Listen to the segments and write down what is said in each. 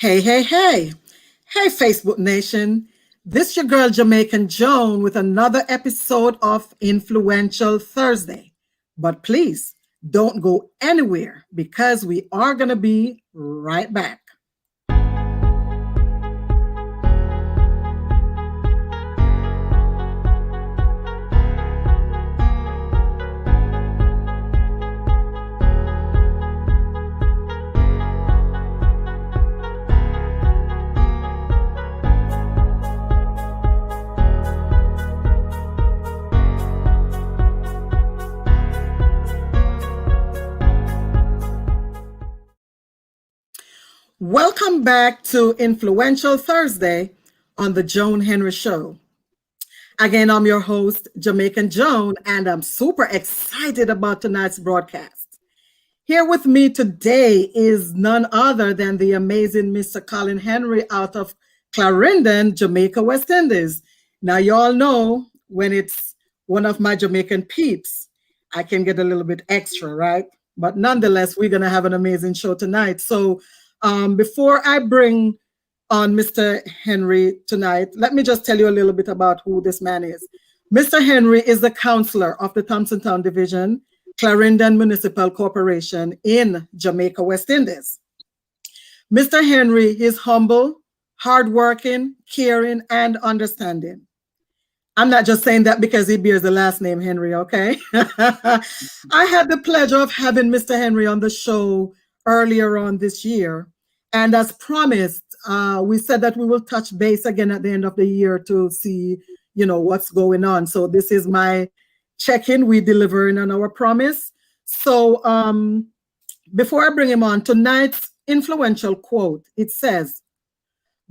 Hey, hey, hey. Hey, Facebook Nation. This your girl Jamaican Joan with another episode of Influential Thursday. But please don't go anywhere because we are going to be right back. Welcome back to Influential Thursday on the Joan Henry Show. Again, I'm your host, Jamaican Joan, and I'm super excited about tonight's broadcast. Here with me today is none other than the amazing Mr. Collin Henry out of Clarendon, Jamaica, West Indies. Now, you all know when it's one of my Jamaican peeps, I can get a little bit extra, right? But nonetheless, we're going to have an amazing show tonight. So before I bring on Mr. Henry tonight, let me just tell you a little bit about who this man is. Mr. Henry is the counselor of the Thompsontown Division, Clarendon Municipal Corporation in Jamaica, West Indies. Mr. Henry is humble, hardworking, caring, and understanding. I'm not just saying that because he bears the last name Henry, okay? I had the pleasure of having Mr. Henry on the show earlier on this year. And as promised, we said that we will touch base again at the end of the year to see, what's going on. So this is my check-in. We delivering on our promise. So before I bring him on, tonight's influential quote, it says,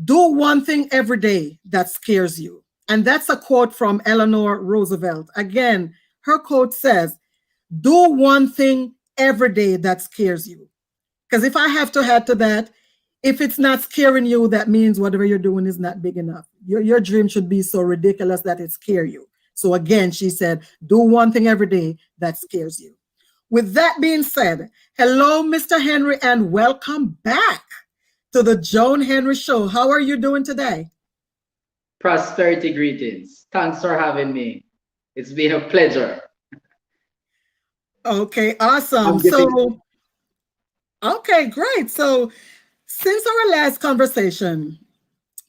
"Do one thing every day that scares you." And that's a quote from Eleanor Roosevelt. Again, her quote says, "Do one thing every day that scares you." Because if I have to add to that, if it's not scaring you, that means whatever you're doing is not big enough. Your dream should be so ridiculous that it scares you. So again, she said, do one thing every day that scares you. With that being said, hello, Mr. Henry, and welcome back to the Joan Henry Show. How are you doing today? Prosperity greetings. Thanks for having me. It's been a pleasure. Okay, awesome. So, okay, great. So, since our last conversation,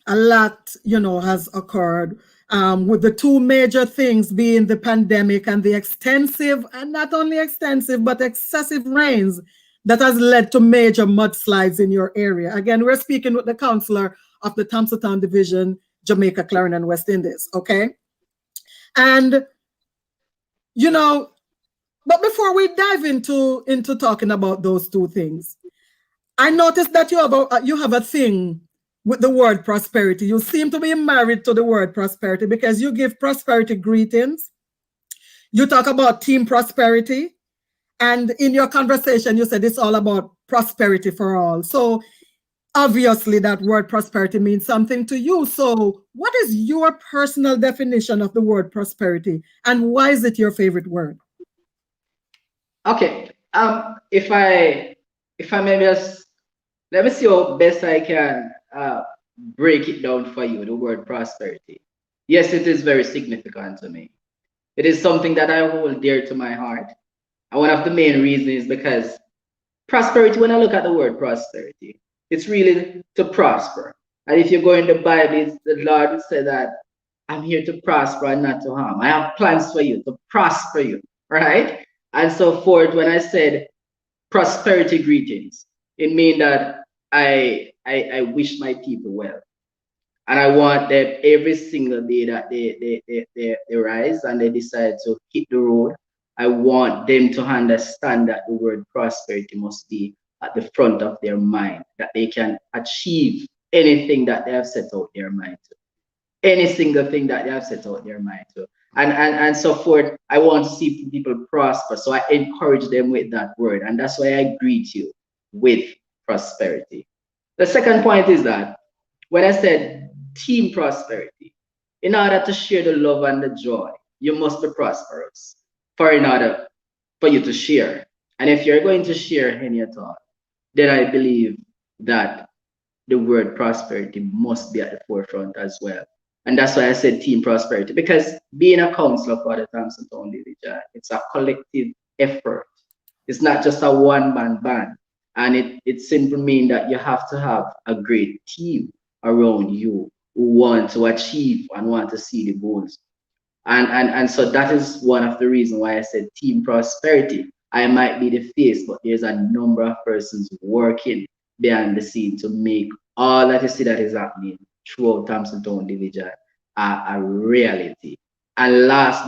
a lot, has occurred with the two major things being the pandemic and the extensive, and not only extensive, but excessive rains that has led to major mudslides in your area. Again, we're speaking with the counselor of the Thompsontown Division, Jamaica, Clarendon, West Indies, okay? And, but before we dive into talking about those two things, I noticed that you have a thing with the word prosperity. You seem to be married to the word prosperity because you give prosperity greetings. You talk about team prosperity. And in your conversation, you said it's all about prosperity for all. So obviously that word prosperity means something to you. So what is your personal definition of the word prosperity? And why is it your favorite word? Okay. If I may just let me see how best I can break it down for you, the word prosperity. Yes, it is very significant to me. It is something that I hold dear to my heart. And one of the main reasons is because prosperity, when I look at the word prosperity, it's really to prosper. And if you go in the Bible, the Lord said that I'm here to prosper and not to harm. I have plans for you, to prosper you, right? And so forth. When I said prosperity greetings, it means that I wish my people well. And I want them every single day that they rise and they decide to hit the road. I want them to understand that the word prosperity must be at the front of their mind, that they can achieve anything that they have set out their mind to. Any single thing that they have set out their mind to. And so forth. I want to see people prosper. So I encourage them with that word. And that's why I greet you with prosperity. The second point is that when I said team prosperity, in order to share the love and the joy, you must be prosperous in order for you to share. And if you're going to share any at all, then I believe that the word prosperity must be at the forefront as well. And that's why I said team prosperity, because being a counselor for the Thompson Town Division, it's a collective effort. It's not just a one-man band. And it simply means that you have to have a great team around you who want to achieve and want to see the goals. And so that is one of the reasons why I said team prosperity. I might be the face, but there's a number of persons working behind the scene to make all that you see that is happening throughout Thompson Town Division a reality. And last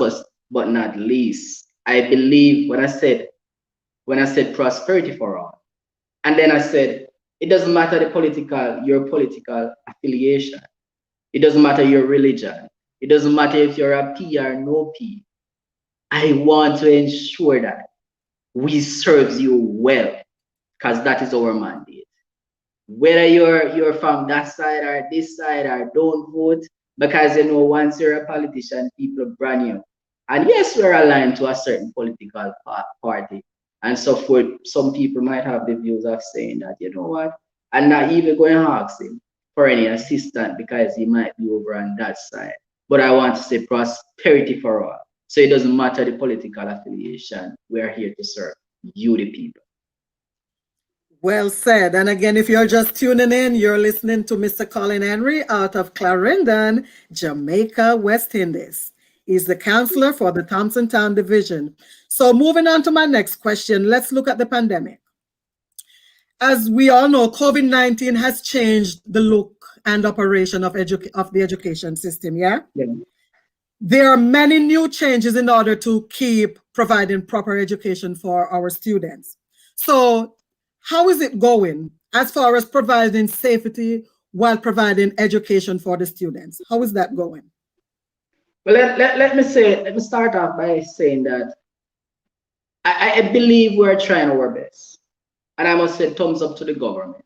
but not least, I believe when I said prosperity for all, and then I said it doesn't matter your political affiliation. It doesn't matter your religion. It doesn't matter if you're a P or no P. I want to ensure that we serve you well, because that is our mandate. Whether you're from that side or this side, or don't vote, because once you're a politician, people brand you. And yes, we're aligned to a certain political party. And so for some people might have the views of saying that, you know what, I'm not even going to ask him for any assistance because he might be over on that side. But I want to say prosperity for all. So it doesn't matter the political affiliation. We're here to serve you, the people. Well said. And again, if you're just tuning in, you're listening to Mr. Colin Henry out of Clarendon, Jamaica, West Indies. He's the counselor for the Thompson Town Division. So moving on to my next question, let's look at the pandemic. As we all know, COVID-19 has changed the look and operation of the education system, yeah? Yeah. There are many new changes in order to keep providing proper education for our students. So how is it going as far as providing safety while providing education for the students? How is that going? Well, let me start off by saying that I believe we're trying our best. And I must say thumbs up to the government.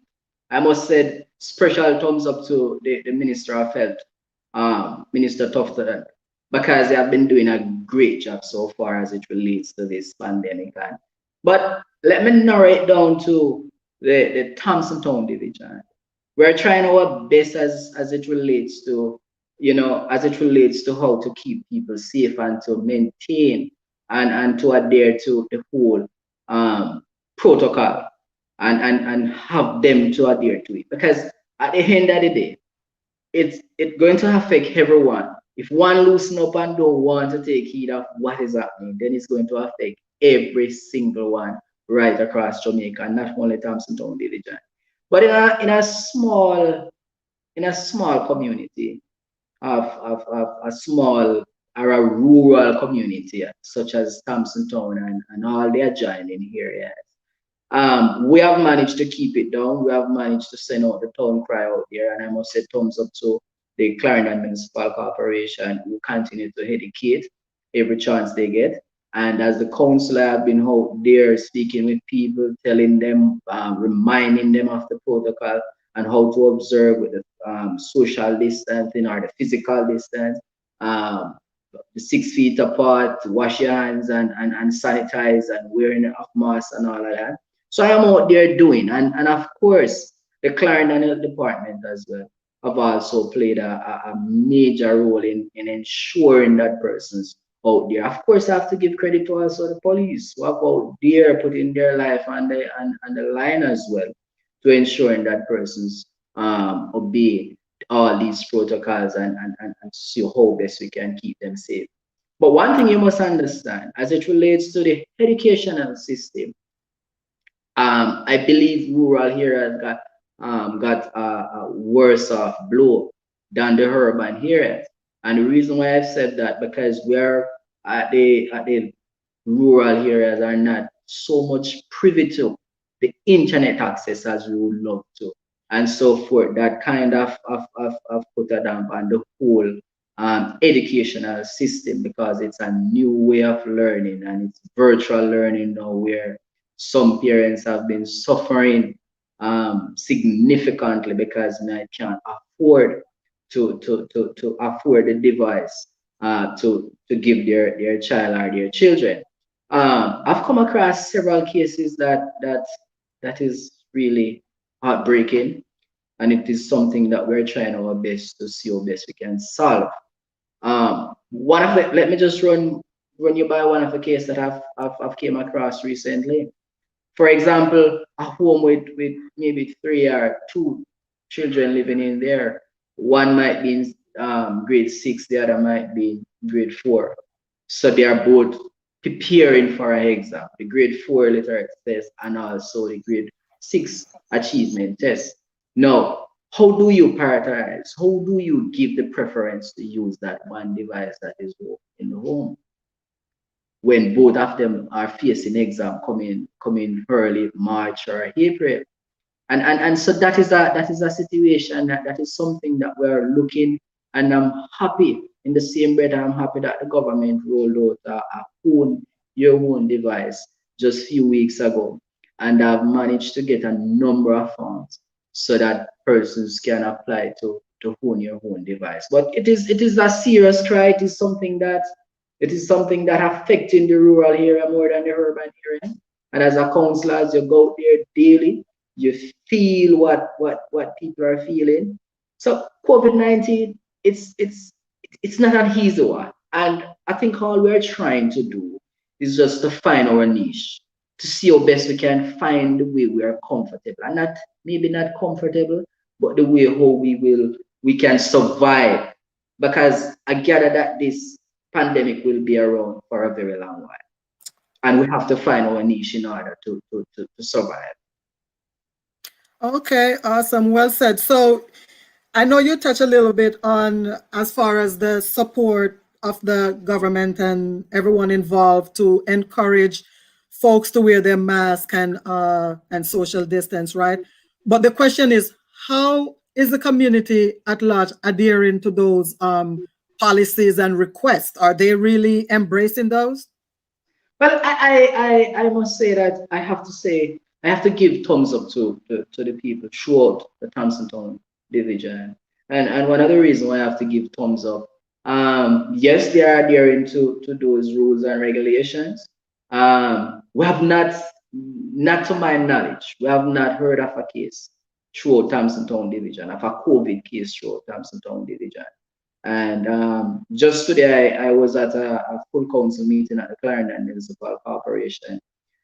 I must say special thumbs up to the Minister of Health, Minister Tufton, because they have been doing a great job so far as it relates to this pandemic. But let me narrow it down to the Thompson Town Division. We're trying our best as it relates to, as it relates to how to keep people safe and to maintain and to adhere to the whole protocol and have them to adhere to it. Because at the end of the day, it's going to affect everyone. If one loosen up and don't want to take heed of what is happening, then it's going to affect every single one right across Jamaica, and not only Thompson Town Division. But in a small community of a small or a rural community such as Thompson Town and all the adjoining areas, we have managed to keep it down. We have managed to send out the town cry out there, and I must say thumbs up to the Clarendon Municipal Corporation, who continue to educate every chance they get. And as the councillor, I've been out there speaking with people, telling them, reminding them of the protocol and how to observe with the social distancing or the physical distance, the 6 feet apart, wash your hands and sanitize and wearing a mask and all of that. So I am out there doing, and of course, the Clarendon Health Department as well have also played a major role in ensuring that persons out there. Of course, I have to give credit to also the police who have out there putting their life on the line as well to ensuring that persons obey all these protocols and see how best we can keep them safe. But one thing you must understand as it relates to the educational system, I believe rural areas got a worse off blow than the urban areas. And the reason why I've said that, because we're at the rural areas are not so much privy to the internet access as we would love to. And so for that kind of put a damp on the whole educational system, because it's a new way of learning and it's virtual learning now, where some parents have been suffering significantly because they can't afford to afford the device to give their child or their children. I've come across several cases that is really heartbreaking. and it is something that we're trying our best to see how best we can solve. One of the, let me just run you by one of the cases that I've came across recently. For example, a home with maybe three or two children living in there. One might be in grade six, the other might be in grade four. So they are both preparing for an exam, the grade four literacy test and also the grade six achievement test. Now, how do you prioritize? How do you give the preference to use that one device that is in the home when both of them are facing exam coming early March or April? And so that is a situation that is something that we're looking, and I'm happy in the same way that I'm happy that the government rolled out a own your own device just few weeks ago, and I've managed to get a number of funds so that persons can apply to own your own device. But it is a serious cry. It is something that affecting the rural area more than the urban area. And as a counselor, as you go out there daily, you feel what people are feeling. So COVID-19, it's not an easy one. And I think all we're trying to do is just to find our niche, to see how best we can find the way we are comfortable. And not maybe not comfortable, but the way how we can survive. Because I gather that this pandemic will be around for a very long while. And we have to find our niche in order to survive. Okay, awesome. Well said. So I know you touch a little bit on as far as the support of the government and everyone involved to encourage folks to wear their mask and social distance, right? But the question is, how is the community at large adhering to those policies and requests? Are they really embracing those? Well, I must say that I have to give thumbs up to the people throughout the Thompson Town division. And one of the reasons why I have to give thumbs up, yes, they are adhering to those rules and regulations. We have not to my knowledge, we have not heard of a case throughout Thompson Town division, of a COVID case throughout Thompson Town division. And just today, I was at a full council meeting at the Clarendon Municipal Corporation,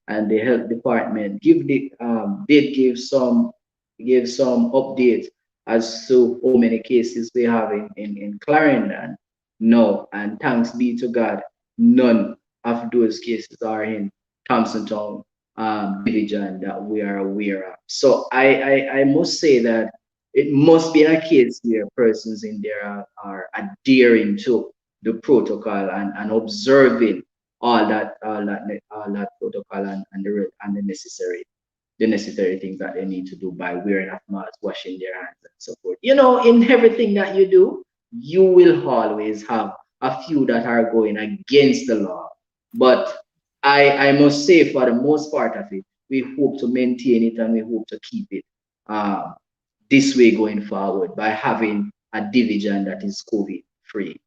and the health department did give some update as to how many cases we have in Clarendon. No, and thanks be to God, none of those cases are in Thompson Town division that we are aware of. So I must say that it must be a case where persons in there are adhering to the protocol and observing all that protocol and the necessary things that they need to do by wearing a mask, washing their hands, and so forth. In everything that you do, you will always have a few that are going against the law. But I must say, for the most part of it, we hope to maintain it and we hope to keep it uh, this way going forward by having a division that is COVID free.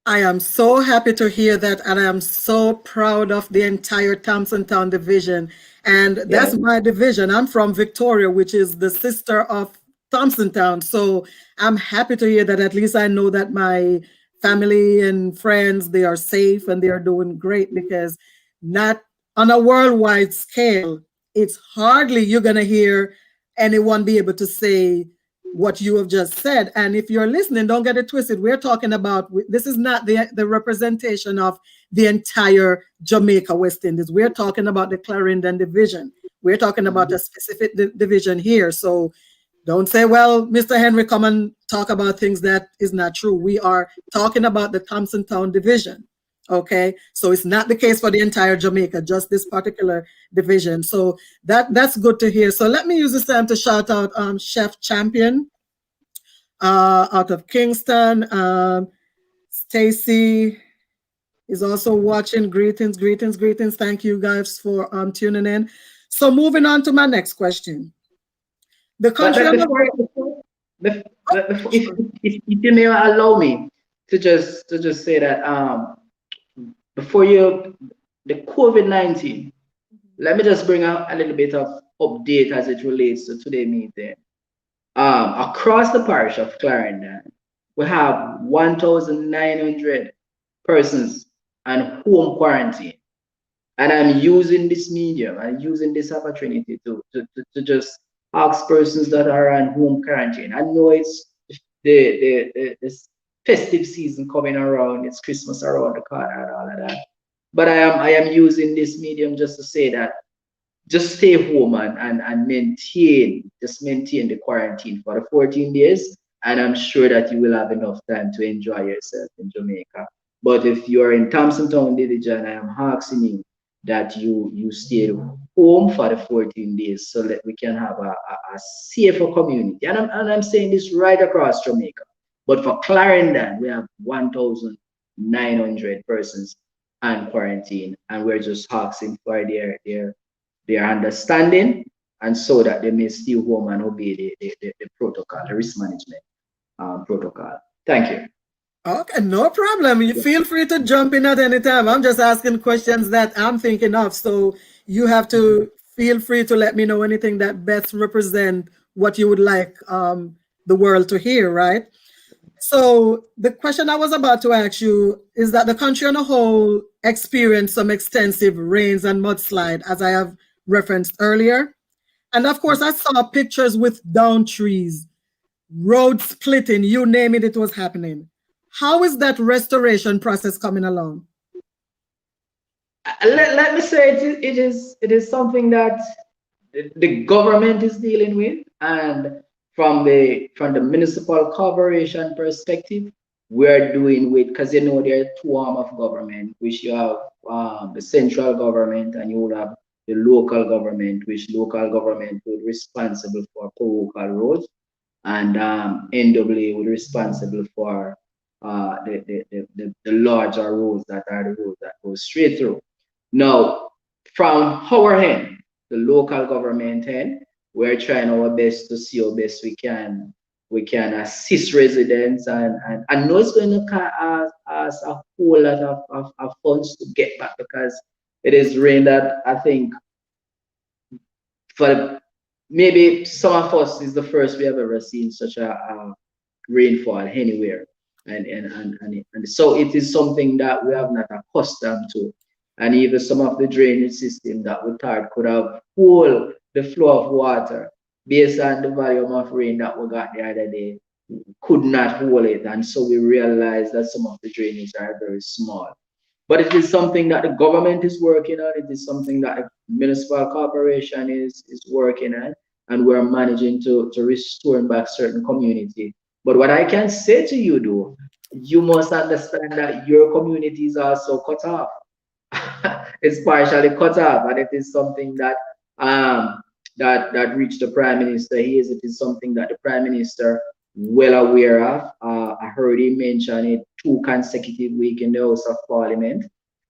I am so happy to hear that, and I am so proud of the entire Thompson Town division. And that's Yeah. my division. I'm from Victoria, which is the sister of Thompson Town. So I'm happy to hear that at least I know that my family and friends, they are safe and they are doing great, because not on a worldwide scale, it's hardly you're going to hear anyone be able to say what you have just said. And if you're listening, don't get it twisted. We're talking about, this is not the representation of the entire Jamaica West Indies. We're talking about the Clarendon division. We're talking about a specific division here. So don't say, well, Mr. Henry, come and talk about things that is not true. We are talking about the Thompson Town division. Okay, so it's not the case for the entire Jamaica, just this particular division. So that's good to hear. So let me use this time to shout out Chef Champion out of Kingston. Stacy is also watching. Greetings, greetings, greetings. Thank you guys for tuning in. So moving on to my next question. The But, country but of the before, if you may allow me to just say that before you the COVID-19, let me just bring a little bit of update as it relates to today meeting. across the parish of Clarendon, we have 1,900 persons on home quarantine. And I'm using this medium, I'm using this opportunity to just ask persons that are on home quarantine. I know it's this festive season coming around, it's Christmas around the corner and all of that. But I am using this medium just to say that just stay home and maintain the quarantine for the 14 days, and I'm sure that you will have enough time to enjoy yourself in Jamaica. But if you're in Thompson Town, Division, I am asking you that you stay home for the 14 days so that we can have a safer community. And I'm saying this right across Jamaica. But for Clarendon, we have 1,900 persons on quarantine, and we're just asking for their understanding, and so that they may stay home and obey the protocol, the risk management protocol. Thank you. Okay, no problem. You feel free to jump in at any time. I'm just asking questions that I'm thinking of. So you have to feel free to let me know anything that best represent what you would like the world to hear, right? So the question I was about to ask you is that the country on a whole experienced some extensive rains and mudslide, as I have referenced earlier. And of course, I saw pictures with down trees, road splitting, you name it, it was happening. How is that restoration process coming along? Let me say it is something that the government is dealing with, and from the municipal corporation perspective, we're doing with, because there are two arms of government, which you have the central government and you will have the local government, which local government will responsible for local roads, and NWA will responsible for the larger roads that are the roads that go straight through. Now, from our end, the local government end, we're trying our best to see how best we can assist residents, and I know it's going to cost us a whole lot of funds to get back, because it is rain that I think for maybe some of us is the first we have ever seen such a rainfall anywhere. And so it is something that we have not accustomed to. And even some of the drainage system that we thought could have hold the flow of water based on the volume of rain that we got the other day could not hold it. And so we realized that some of the drainage are very small. But it is something that the government is working on. It is something that the municipal corporation is working on, and we're managing to restore back certain community. But what I can say to you, though, you must understand that your community is also cut off. It's partially cut off, and it is something um that reached the prime minister ears. It is something that the prime minister well aware of. I heard him mention it 2 consecutive weeks in the House of Parliament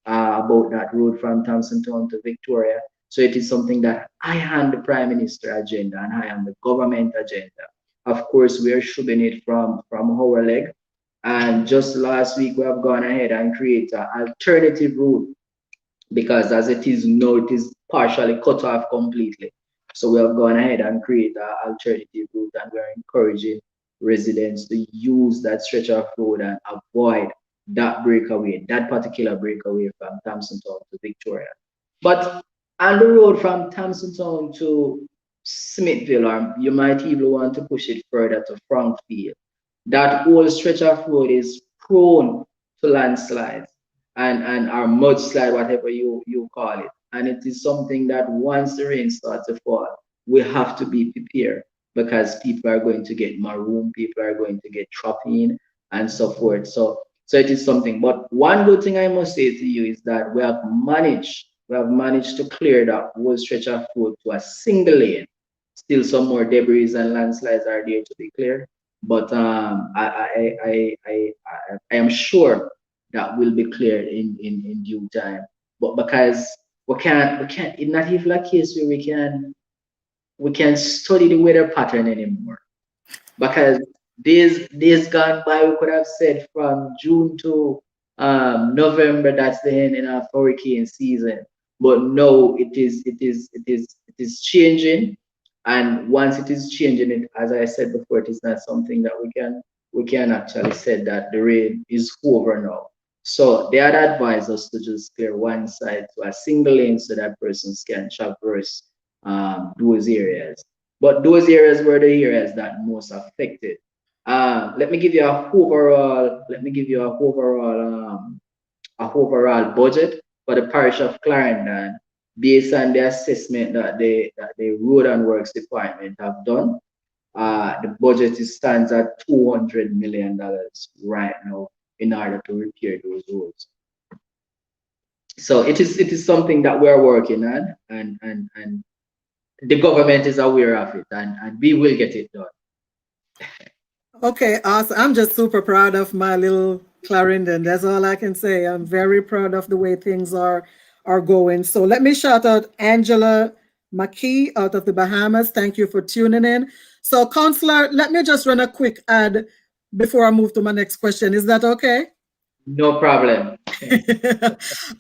about that road from Thompson Town to Victoria. So it is something that I am the prime minister agenda and I am the government agenda. Of course, we are shoving it from our leg. And just last week, we have gone ahead and create an alternative route, because as it is now, it is partially cut off completely. So we have gone ahead and create an alternative route, and we're encouraging residents to use that stretch of road and avoid that particular breakaway from Thompson Town to Victoria. But on the road from Thompson Town to Smithville, or you might even want to push it further to Frankfield, that whole stretch of road is prone to landslides and or mudslide, whatever you call it. And it is something that once the rain starts to fall, we have to be prepared, because people are going to get marooned, people are going to get trapped in, and so forth. So it is something. But one good thing I must say to you is that we have managed to clear that whole stretch of road to a single lane. Still, some more debris and landslides are there to be cleared, but I am sure that will be cleared in due time. But because we can't it's not even a case where we can study the weather pattern anymore, because days gone by we could have said from June to November that's the ending of hurricane season. But no, it is changing, And once it is changing it, as I said before, it is not something that we can actually say that the rain is over now. So they had advised us to just clear one side to a single lane so that persons can traverse those areas. But those areas were the areas that most affected. Let me give you a overall. Let me give you a overall budget for the parish of Clarendon based on the assessment that the Road and Works Department have done. The budget stands at $200 million right now in order to repair those roads. So it is something that we're working on, and the government is aware of it, and we will get it done. Okay, awesome. I'm just super proud of my little Clarendon. That's all I can say. I'm very proud of the way things are going. So let me shout out Angela McKee out of the Bahamas. Thank you for tuning in. So, Counselor, let me just run a quick ad before I move to my next question. Is that okay? No problem.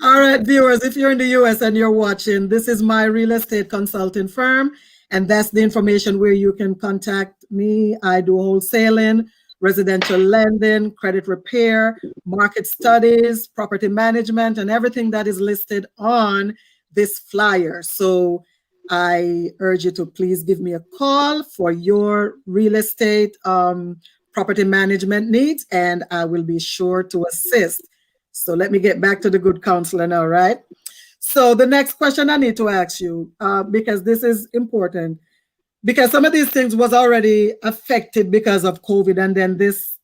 All right, viewers, if you're in the US and you're watching, this is my real estate consulting firm, and that's the information where you can contact me. I do wholesaling, residential lending, credit repair, market studies, property management, and everything that is listed on this flyer. So I urge you to please give me a call for your real estate property management needs, and I will be sure to assist. So let me get back to the good counselor now, right? So the next question I need to ask you, because this is important, because some of these things was already affected because of COVID, and then this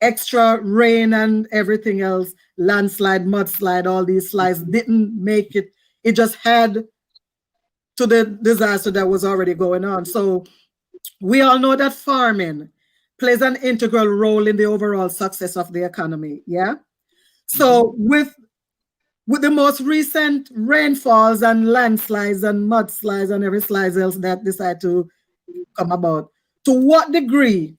extra rain and everything else, landslide, mudslide, all these slides didn't make it. It just had to the disaster that was already going on. So we all know that farming plays an integral role in the overall success of the economy. Yeah. Mhm. So with the most recent rainfalls and landslides and mudslides and every slide else that decide to come about, to what degree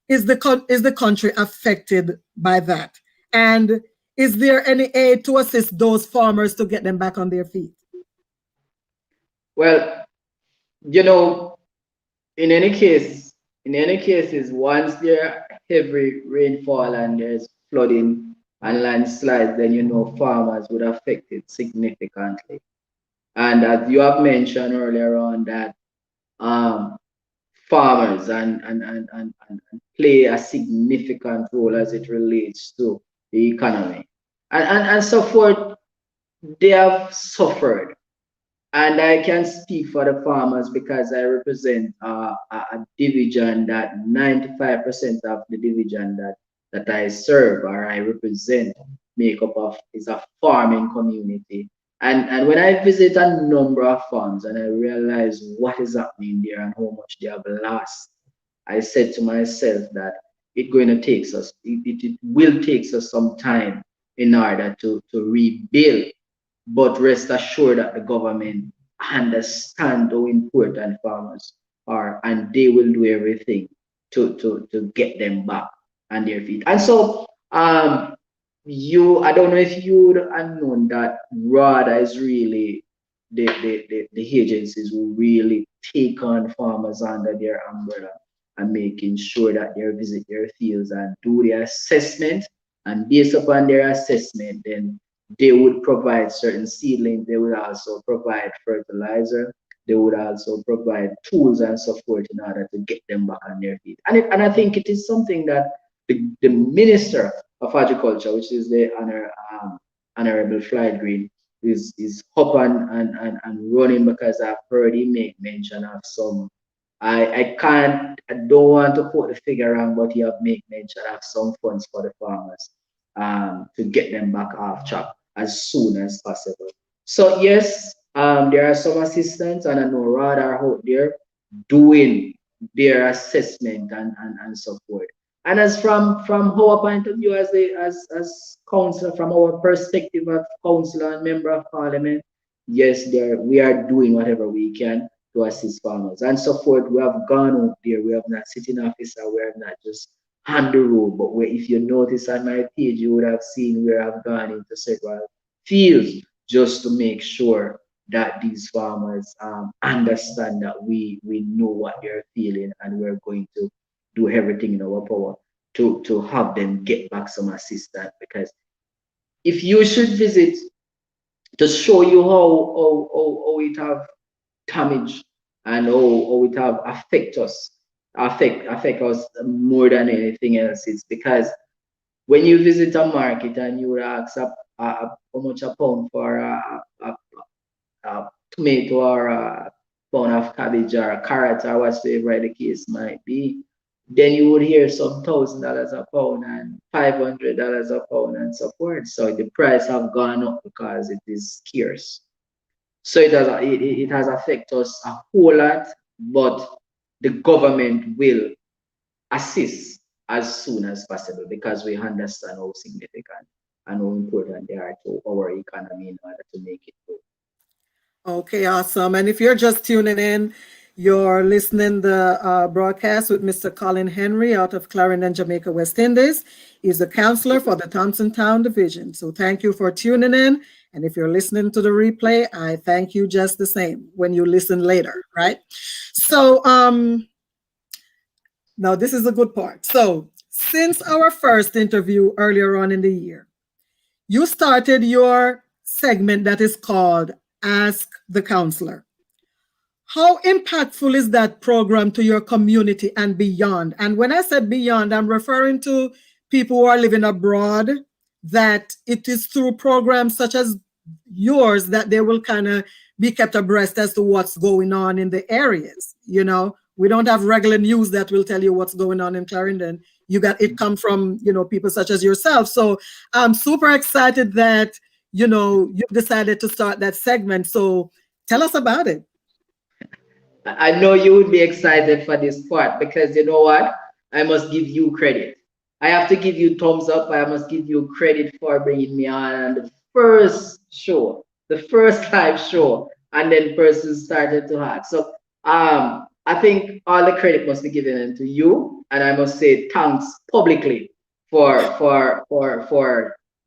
is the country affected by that? And is there any aid to assist those farmers to get them back on their feet? Well, you know, in any case, in any cases, once there are heavy rainfall and there's flooding and landslides, then farmers would affect it significantly. And as you have mentioned earlier on, that um, farmers and play a significant role as it relates to the economy and so forth. They have suffered, and I can speak for the farmers because I represent a division that 95% of the division that I serve or I represent make up of is a farming community. And when I visit a number of farms and I realize what is happening there and how much they have lost, I said to myself that it will take us some time in order to rebuild, but rest assured that the government understand how important farmers are, and they will do everything to get them back on their feet. And so, I don't know if you would have known that RADA is really the agencies who really take on farmers under their umbrella and making sure that they visit their fields and do their assessment. And based upon their assessment, then they would provide certain seedlings, they would also provide fertilizer, they would also provide tools and support in order to get them back on their feet. And I think it is something that the Minister of Agriculture, which is the Honorable Fly Green, is up and running, because I've heard him make mention of some. I don't want to put the figure on, but he have make mention of some funds for the farmers to get them back off track as soon as possible. So yes, there are some assistants, and I know RAD are out there doing their assessment and support. And as from our point of view as as council, from our perspective of councillor and member of parliament, yes, there we are doing whatever we can to assist farmers and so forth. We have gone out there, we have not sitting officer, we have not just on the road, but where if you notice on my page, you would have seen where I've gone into several fields just to make sure that these farmers understand that we know what they're feeling, and we're going to do everything in our power to have them get back some assistance. Because if you should visit to show you how it have damage, and how it have affect us more than anything else, it's because when you visit a market and you ask how much a pound for a tomato, or a pound of cabbage, or a carrot, or whatever the case might be, then you would hear some $1,000 a pound and $500 a pound and so forth. So the price have gone up because it is scarce. So it has affected us a whole lot, but the government will assist as soon as possible, because we understand how significant and how important they are to our economy in order to make it grow. Okay, awesome. And if you're just tuning in, you're listening the broadcast with Mr. Colin Henry out of Clarendon, Jamaica, West Indies. He's the counselor for the Thompson Town Division. So thank you for tuning in. And if you're listening to the replay, I thank you just the same when you listen later, right? So now this is a good part. So since our first interview earlier on in the year, you started your segment that is called Ask the Counselor. How impactful is that program to your community and beyond? And when I said beyond, I'm referring to people who are living abroad, that it is through programs such as yours that they will kind of be kept abreast as to what's going on in the areas. You know, we don't have regular news that will tell you what's going on in Clarendon. You got it come from, you know, people such as yourself. So I'm super excited that, you know, you decided to start that segment. So tell us about it. I know you would be excited for this part, because you know what? I must give you credit. I have to give you thumbs up. I must give you credit for bringing me on the first show, the first live show, and then persons started to hack. So I think all the credit must be given to you, and I must say thanks publicly for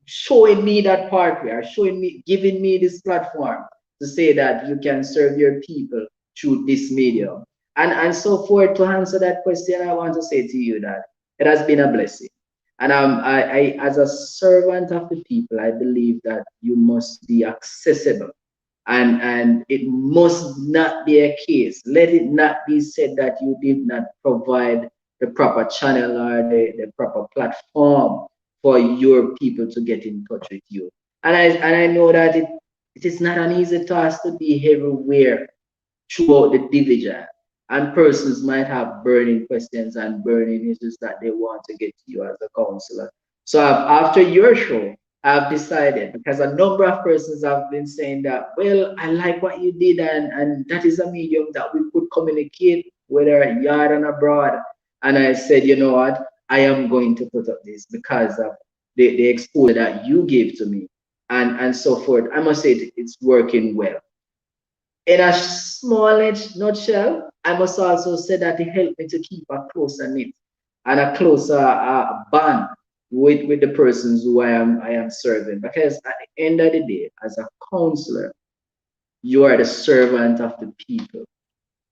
showing me that pathway, or showing me, giving me this platform to say that you can serve your people through this medium. And so forth. To answer that question, I want to say to you that it has been a blessing. And as a servant of the people, I believe that you must be accessible. And it must not be a case. Let it not be said that you did not provide the proper channel, or the proper platform for your people to get in touch with you. And I know that it is not an easy task to be everywhere throughout the division. And persons might have burning questions and burning issues that they want to get to you as a counselor. So after your show, I've decided, because a number of persons have been saying that, well, I like what you did, and that is a medium that we could communicate, whether yard and abroad. And I said, you know what? I am going to put up this because of the exposure that you gave to me, and so forth. I must say it's working well. In a small nutshell, I must also say that it helped me to keep a closer knit and a closer bond with the persons who I am serving. Because at the end of the day, as a counselor, you are the servant of the people.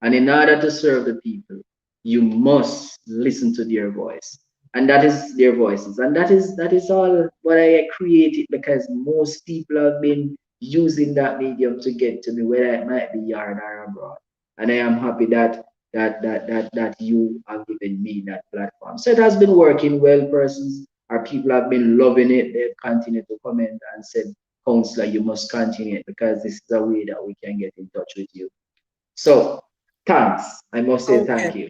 And in order to serve the people, you must listen to their voice. And that is their voices. And that is all what I created, because most people have been using that medium to get to me, whether it might be yard or abroad. And I am happy that you have given me that platform. So it has been working well, persons. Our people have been loving it. They've continued to comment and said, Counselor, you must continue it, because this is a way that we can get in touch with you. So thanks. I must say Okay. thank you.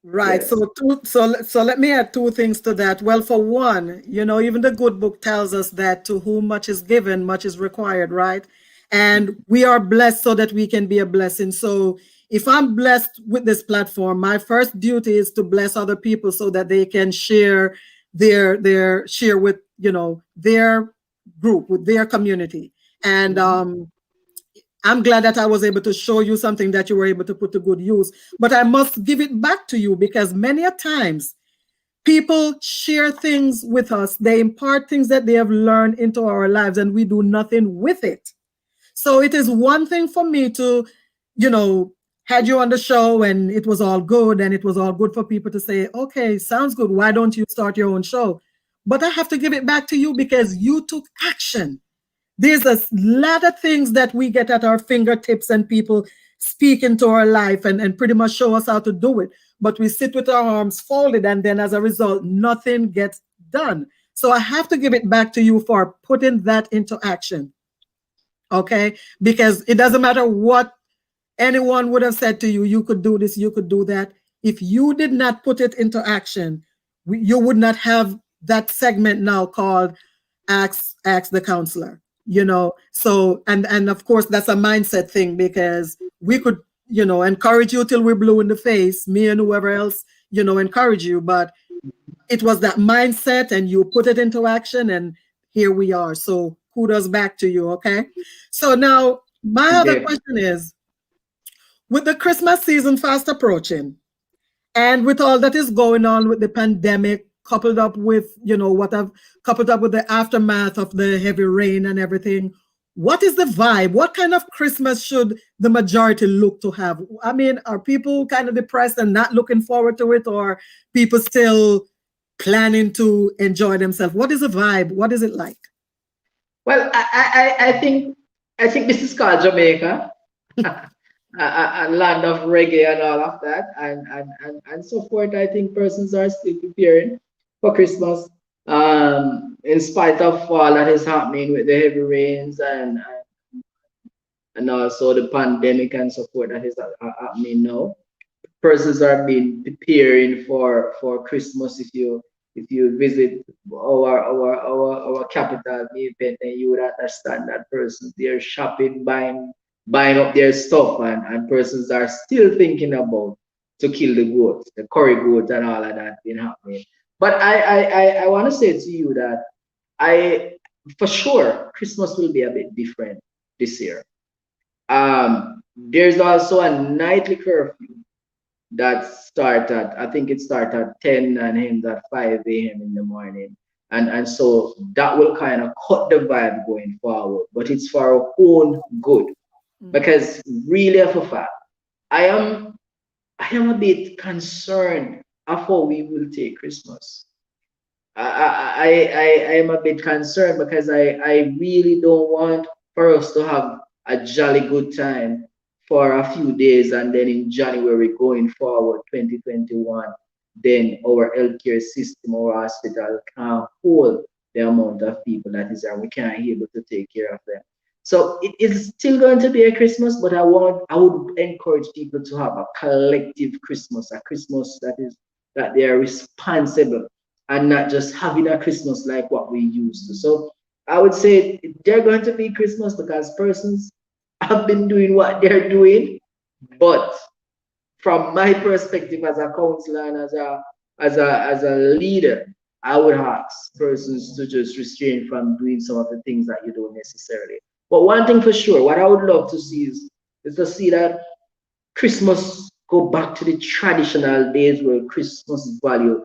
Right. Yes. So let me add two things to that. Well, for one, you know, even the good book tells us that to whom much is given, much is required, right? And we are blessed so that we can be a blessing. So if I'm blessed with this platform, my first duty is to bless other people so that they can share their share with, you know, their group, with their community. And I'm glad that I was able to show you something that you were able to put to good use. But I must give it back to you, because many a times people share things with us. They impart things that they have learned into our lives, and we do nothing with it. So it is one thing for me to, you know, had you on the show and it was all good and it was all good for people to say, okay, sounds good. Why don't you start your own show? But I have to give it back to you because you took action. There's a lot of things that we get at our fingertips and people speak into our life and pretty much show us how to do it. But we sit with our arms folded and then as a result, nothing gets done. So I have to give it back to you for putting that into action. Okay? Because it doesn't matter what anyone would have said to you, you could do this, you could do that. If you did not put it into action, you would not have that segment now called Ask the Counselor. So and of course that's a mindset thing because we could encourage you till we're blue in the face, me and whoever else encourage you, but it was that mindset and you put it into action and here we are. So kudos back to you. Okay, so now my other Definitely. question is, with the Christmas season fast approaching, and with all that is going on with the pandemic, coupled up with, what I've coupled up with the aftermath of the heavy rain and everything, what is the vibe? What kind of Christmas should the majority look to have? I mean, are people kind of depressed and not looking forward to it, or people still planning to enjoy themselves? What is the vibe? What is it like? Well, I think this is called Jamaica, a land of reggae and all of that, and so forth. I think persons are still preparing for Christmas, in spite of all that is happening with the heavy rains and also the pandemic and so forth that is happening now. Persons are being preparing for Christmas. If you visit our capital event, then you would understand that persons they're shopping, buying up their stuff, and persons are still thinking about to kill the goat, the curry goat, and all of that been happening. But I want to say to you that I for sure Christmas will be a bit different this year. There's also a nightly curfew that start at I think it starts at 10 and ends at 5 a.m. in the morning. And so that will kind of cut the vibe going forward. But it's for our own good. Mhm. Because really of a fact, I am I am a bit concerned of how we will take Christmas. I am a bit concerned because I really don't want for us to have a jolly good time for a few days and then in January going forward 2021, then our healthcare system, our hospital can't hold the amount of people that is there. We can't be able to take care of them. So it is still going to be a Christmas, but I would encourage people to have a collective Christmas, a Christmas that they are responsible and not just having a Christmas like what we used to. So I would say they're going to be Christmas because persons have been doing what they're doing, but from my perspective as a counselor and as a leader, I would ask persons to just restrain from doing some of the things that you don't necessarily. But one thing for sure, what I would love to see is to see that Christmas go back to the traditional days where Christmas value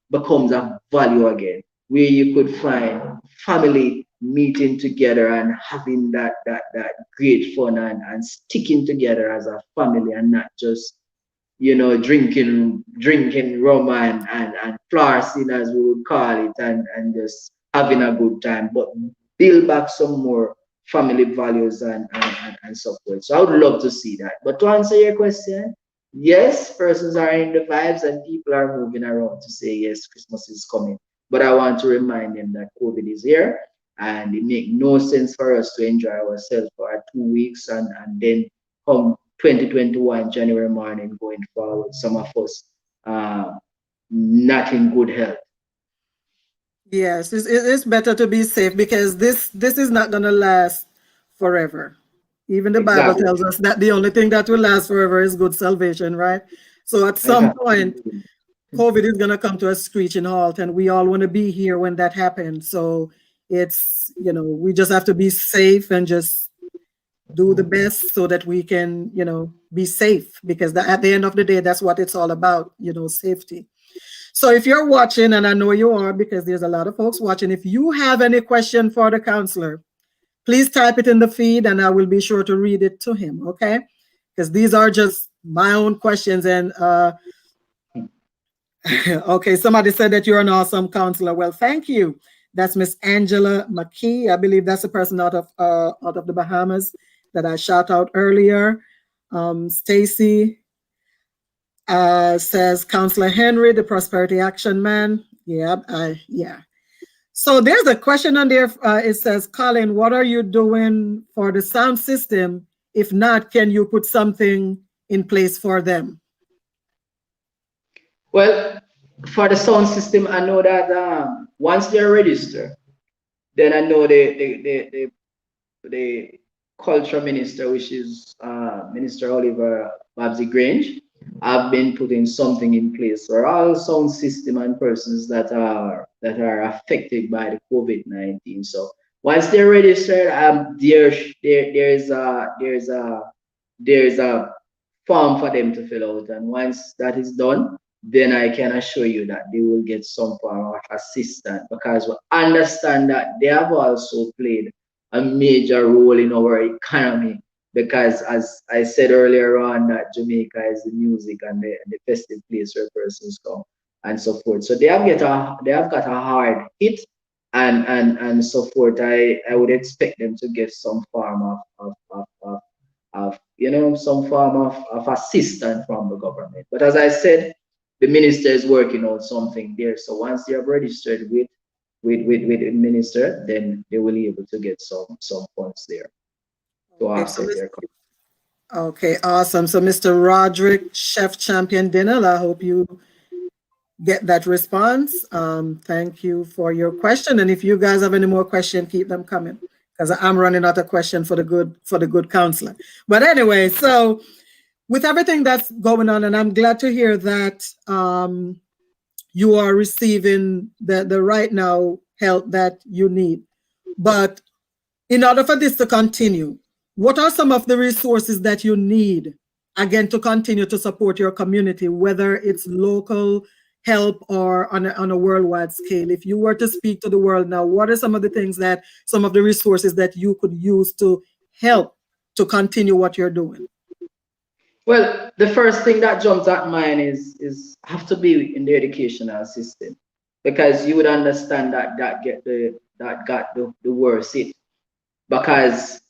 becomes a value again, where you could find family meeting together and having that great fun and sticking together as a family and not just drinking rum and flourishing as we would call it and just having a good time, but build back some more family values and so forth. So I would love to see that. But to answer your question, yes, persons are in the vibes and people are moving around to say yes, Christmas is coming. But I want to remind them that COVID is here and it makes no sense for us to enjoy ourselves for 2 weeks and then come 2021 January morning going forward, some of us not in good health. Yes, it's better to be safe because this is not going to last forever. Even the Bible Exactly. tells us that the only thing that will last forever is good salvation, right? So at some Exactly. point, COVID is going to come to a screeching halt, and we all want to be here when that happens. So we just have to be safe and just do the best so that we can, be safe because at the end of the day, that's what it's all about, safety. So if you're watching, and I know you are because there's a lot of folks watching, if you have any question for the counselor, please type it in the feed and I will be sure to read it to him, okay? Because these are just my own questions. And okay, somebody said that you're an awesome counselor. Well, thank you. That's Miss Angela McKee. I believe that's a person out of the Bahamas that I shout out earlier. Stacy says Counselor Henry, the Prosperity Action Man. Yeah, yeah. So there's a question on there. It says, Collin, what are you doing for the sound system? If not, can you put something in place for them? Well, for the sound system, I know that once they're registered, then I know the culture minister, which is Minister Oliver Babsy Grange, have been putting something in place for all sound system and persons that are affected by the COVID-19. So once they're registered, there's a form for them to fill out, and once that is done, then I can assure you that they will get some form of assistance, because we understand that they have also played a major role in our economy, because as I said earlier on, that Jamaica is the music and the festive place where persons come and so forth. So they have got a hard hit, and so forth. I would expect them to get some form of some form of assistance from the government. But as I said, the minister is working on something there. So once they have registered with the minister, then they will be able to get some funds there to Okay, so offset their costs. okay, awesome. So Mr. Roderick, Chef Champion Dinner, I hope you get that response. Thank you for your question. And if you guys have any more questions, keep them coming, because I'm running out of questions for the good counselor. But anyway, so with everything that's going on, and I'm glad to hear that you are receiving the right now help that you need. But in order for this to continue, what are some of the resources that you need, again, to continue to support your community, whether it's local help or on a worldwide scale? If you were to speak to the world now, what are some of the things that, some of the resources that you could use to help to continue what you're doing? Well, the first thing that jumps at mind is have to be in the educational system, because you would understand that got the worst hit, because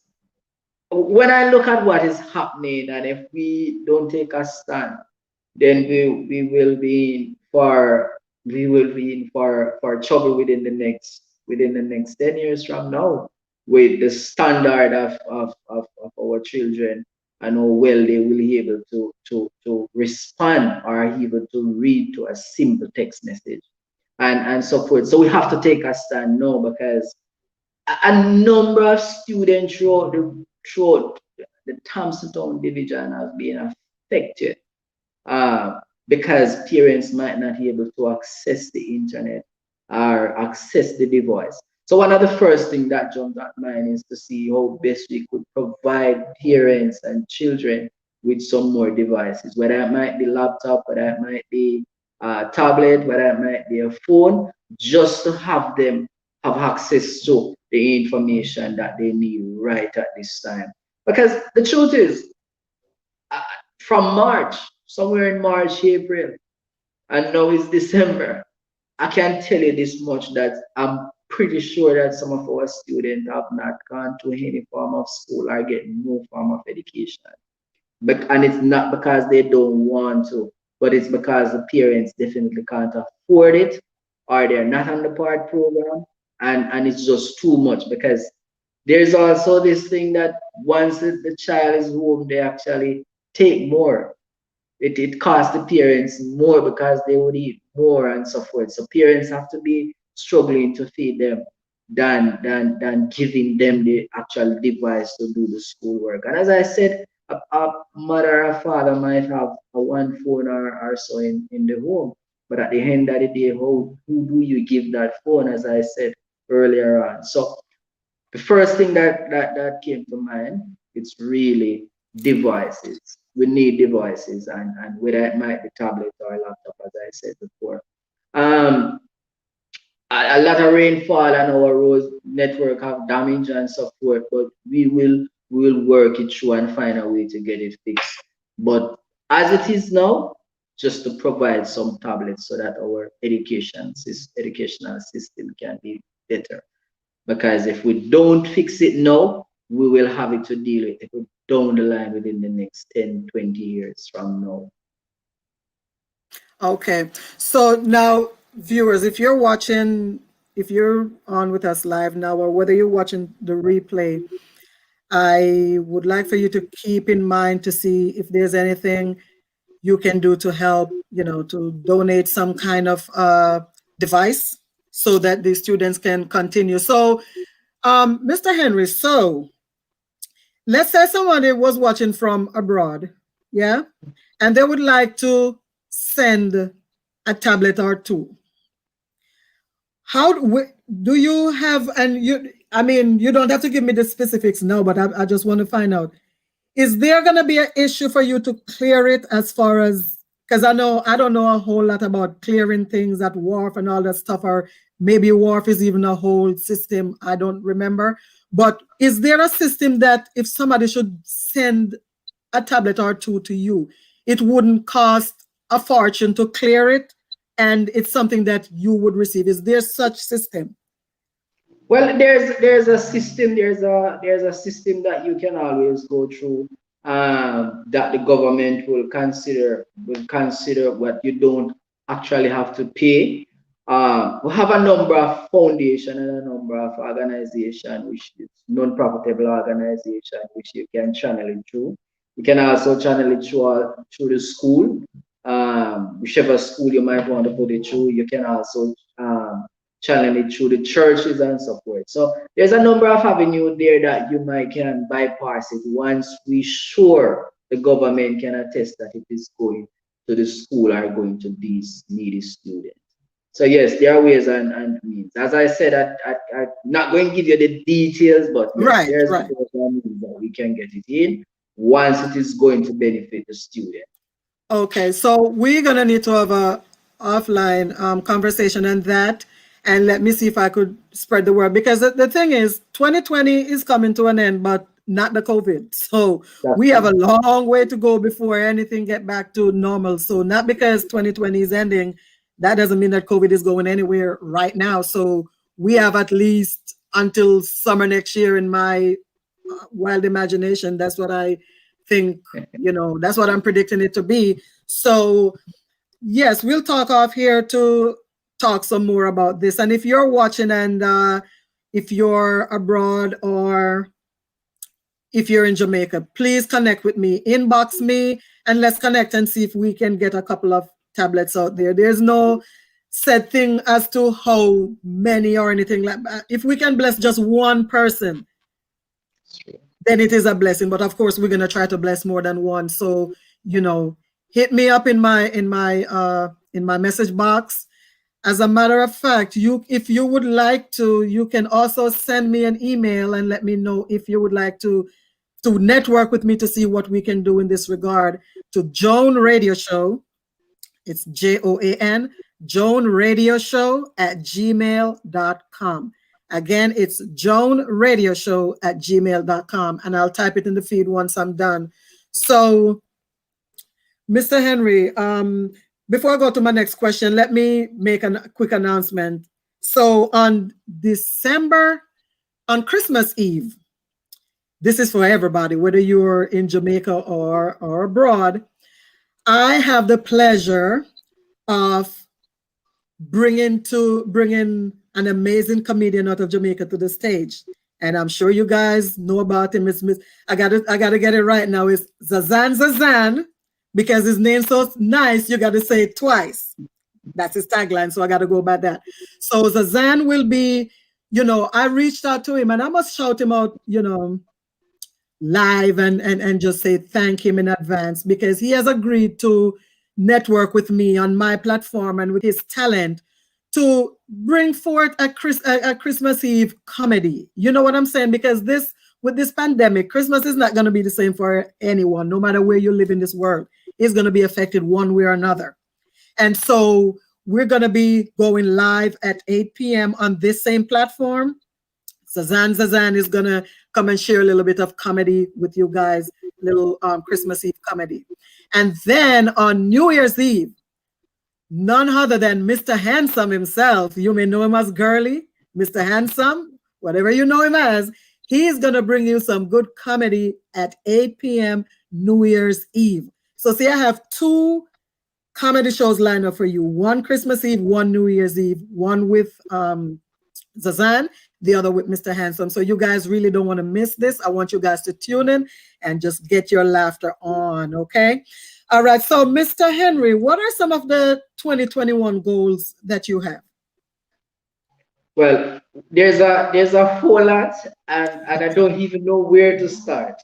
when I look at what is happening, and if we don't take a stand, then we will be in for trouble within the next 10 years from now, with the standard of our children, and how well they will be able to respond or able to read to a simple text message, and so forth. So we have to take a stand now, because a number of students throughout the Thompson Town division have been affected, uh, because parents might not be able to access the internet or access the device. So one of the first things that jumps at mind is to see how best we could provide parents and children with some more devices, whether it might be laptop, whether it might be a tablet, whether it might be a phone, just to have them have access to the information that they need right at this time. Because the truth is, uh, from March, somewhere in March, April, and now it's December, I can tell you this much, that I'm pretty sure that some of our students have not gone to any form of school or getting no form of education. But and it's not because they don't want to, but it's because the parents definitely can't afford it, or they're not on the part program, and it's just too much, because there's also this thing that once the child is home, they actually take more. It costs the parents more, because they would eat more and so forth. So parents have to be struggling to feed them than giving them the actual device to do the schoolwork. And as I said, a mother or father might have a one phone or so in the home. But at the end of the day, who do you give that phone, as I said earlier on? So the first thing that came to mind, it's really devices. We need devices, and whether it might be tablet or laptop, as I said before. um a lot of rainfall, and our network have damage and so forth, but we will work it through and find a way to get it fixed. But as it is now, just to provide some tablets so that our educational system can be better. Because if we don't fix it now, we will have it to deal with it down the line within the next 10, 20 years from now. Okay. So now, viewers, if you're watching, if you're on with us live now, or whether you're watching the replay, I would like for you to keep in mind to see if there's anything you can do to help, to donate some kind of device so that the students can continue. So, Mr. Henry, so let's say somebody was watching from abroad, yeah, and they would like to send a tablet or two. How do you have, and I mean, you don't have to give me the specifics now, but I just want to find out, is there going to be an issue for you to clear it as far as, because I don't know a whole lot about clearing things at Wharf and all that stuff, or maybe Wharf is even a whole system, I don't remember. But is there a system that if somebody should send a tablet or two to you, it wouldn't cost a fortune to clear it, and it's something that you would receive? Is there such system? Well, there's a system, there's a system that you can always go through, that the government will consider what you don't actually have to pay. We have a number of foundation and a number of organization, which is non-profitable organization, which you can channel it through. You can also channel it through the school, whichever school you might want to put it through. You can also channel it through the churches and so forth. So there's a number of avenues there that you might can bypass it once we sure the government can attest that it is going to the school or going to these needy students. So yes, there are ways and means. As I said, I'm not going to give you the details, but yes, Right, there's right. ways and means that we can get it in once it is going to benefit the student. Okay, so we're gonna need to have a offline conversation on that, and let me see if I could spread the word, because the thing is, 2020 is coming to an end, but not the COVID. So That's we have a true. long way to go before anything get back to normal. So not because 2020 is ending, that doesn't mean that COVID is going anywhere right now. So we have at least until summer next year, in my wild imagination. That's what I think, that's what I'm predicting it to be. So yes, we'll talk off here to talk some more about this. And if you're watching, and if you're abroad, or if you're in Jamaica, please connect with me, inbox me, and let's connect and see if we can get a couple of tablets out there. There's no set thing as to how many or anything like that. If we can bless just one person, then it is a blessing. But of course, we're gonna try to bless more than one. So, hit me up in my message box. As a matter of fact, if you would like to, you can also send me an email and let me know if you would like to network with me to see what we can do in this regard, to Joan Radio Show. It's JOAN, Joan Radio Show at gmail.com. Again, it's Joan Radio Show at gmail.com, and I'll type it in the feed once I'm done. So, Mr. Henry, before I go to my next question, let me make a quick announcement. So on Christmas Eve, this is for everybody, whether you're in Jamaica or abroad, I have the pleasure of bringing an amazing comedian out of Jamaica to the stage. And I'm sure you guys know about him. I gotta get it right now. It's Zazan, because his name's so nice, you gotta say it twice. That's his tagline, so I gotta go by that. So Zazan will be, I reached out to him, and I must shout him out, live, and just say thank him in advance, because he has agreed to network with me on my platform and with his talent to bring forth a Christmas Eve comedy. You know what I'm saying? Because with this pandemic, Christmas is not going to be the same for anyone, no matter where you live in this world. It's going to be affected one way or another. And so we're going to be going live at 8 p.m. on this same platform, Zazan is gonna come and share a little bit of comedy with you guys, little Christmas Eve comedy. And then on New Year's Eve, none other than Mr. Handsome himself. You may know him as Girly, Mr. Handsome, whatever you know him as. He's going to bring you some good comedy at 8 p.m. New Year's Eve. So, see, I have two comedy shows lined up for you, one Christmas Eve, one New Year's Eve, one with Zazan, the other with Mr. Handsome. So, you guys really don't want to miss this. I want you guys to tune in and just get your laughter on, okay? All right. So, Mr. Henry, what are some of the 2021 goals that you have? Well, there's a whole lot, and I don't even know where to start